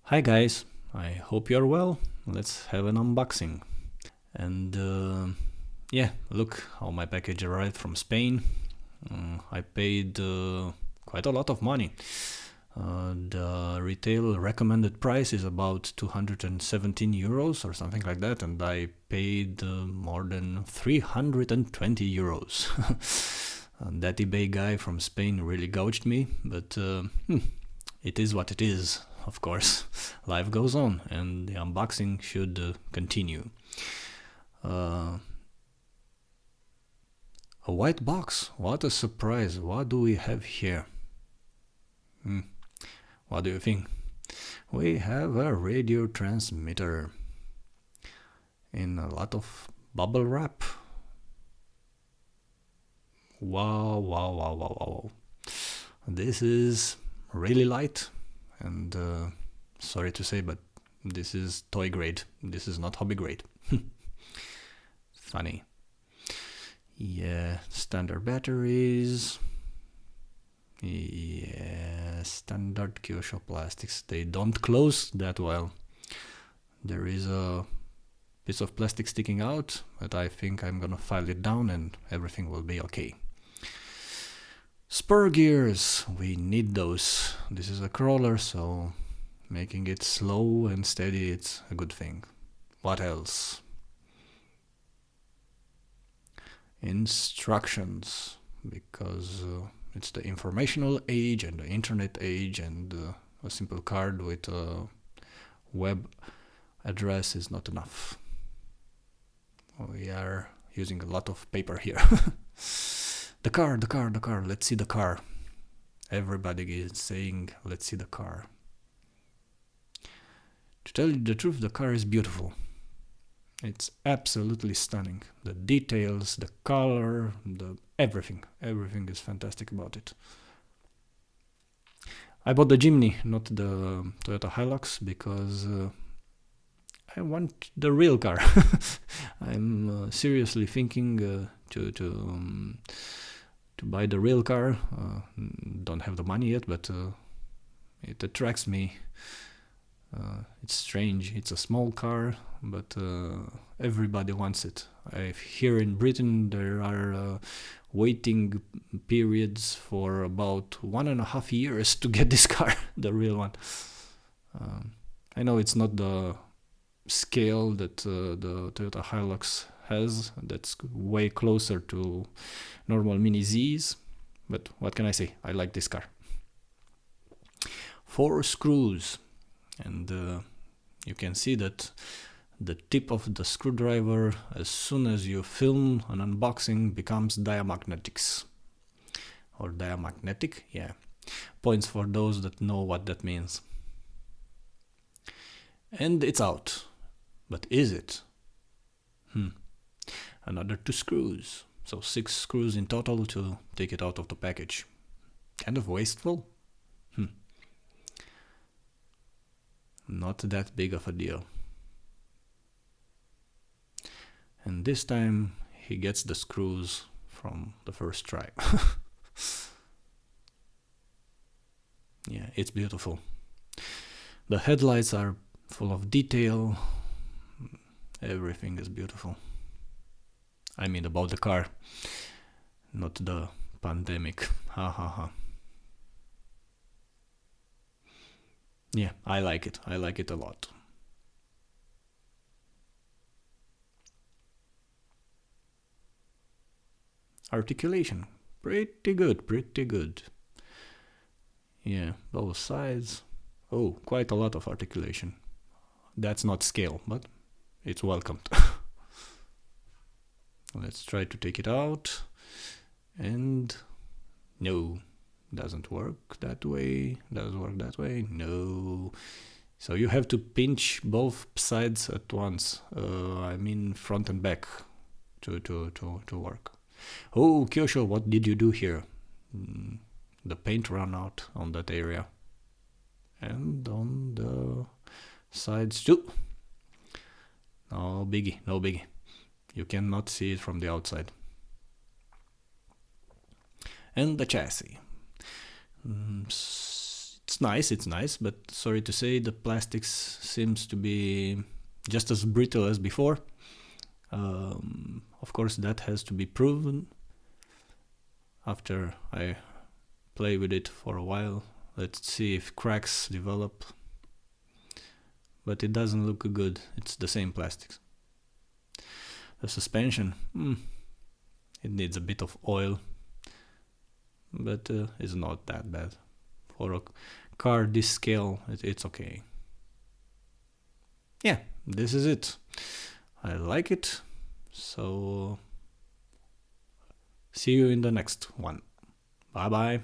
Hi guys, I hope you're well. Let's have an unboxing. And yeah, look how my package arrived from Spain. I paid quite a lot of money. The retail recommended price is about 217 euros or something like that, and I paid more than 320 euros. And that eBay guy from Spain really gouged me, but it is what it is, of course. Life goes on, and the unboxing should continue. Uh, a white box, what a surprise. What do we have here? What do you think? We have a radio transmitter in a lot of bubble wrap. Wow, wow, wow, wow, wow. This is really light, and sorry to say, but this is toy grade. This is not hobby grade. Funny. Yeah, standard batteries. Yeah, standard Kyosho plastics. They don't close that well. There is a piece of plastic sticking out, but I think I'm gonna file it down and everything will be okay. Spur gears, we need those. This is a crawler, so making it slow and steady, it's a good thing. What else? Instructions, because it's the informational age and the internet age, and a simple card with a web address is not enough. We are using a lot of paper here. The car, let's see the car. Everybody is saying, let's see the car. To tell you the truth, the car is beautiful. It's absolutely stunning. The details, the color, everything is fantastic about it. I bought the Jimny, not the Toyota Hilux, because I want the real car. I'm seriously thinking to buy the real car. Don't have the money yet, but it attracts me. It's strange. It's a small car, but everybody wants it. Here in Britain, there are waiting periods for about 1.5 years to get this car, the real one. I know it's not the scale that the Toyota Hilux has. That's way closer to normal Mini Zs, but what can I say? I like this car. 4 screws. And you can see that the tip of the screwdriver, as soon as you film an unboxing, becomes diamagnetics. Or diamagnetic, yeah. Points for those that know what that means. And it's out. But is it? Another 2 screws. So 6 screws in total to take it out of the package. Kind of wasteful. Not that big of a deal. And this time he gets the screws from the first try. Yeah, it's beautiful. The headlights are full of detail. Everything is beautiful. I mean about the car, not the pandemic. Ha ha ha. Yeah, I like it. I like it a lot. Articulation, pretty good, pretty good. Yeah, both sides. Oh, quite a lot of articulation. That's not scale, but it's welcomed. Let's try to take it out. And no, doesn't work that way. Does work that way? No. So you have to pinch both sides at once. I mean front and back to work. Oh, Kyosho, what did you do here? The paint ran out on that area. And on the sides too. No biggie, no biggie. You cannot see it from the outside. And the chassis. It it's nice, but sorry to say, the plastics seems to be just as brittle as before. Of course, that has to be proven after I play with it for a while. Let's see if cracks develop. But it doesn't look good. It's the same plastics. The suspension, it needs a bit of oil, but it's not that bad. For a car this scale, it's okay. Yeah, this is it. I like it. So see you in the next one. Bye bye.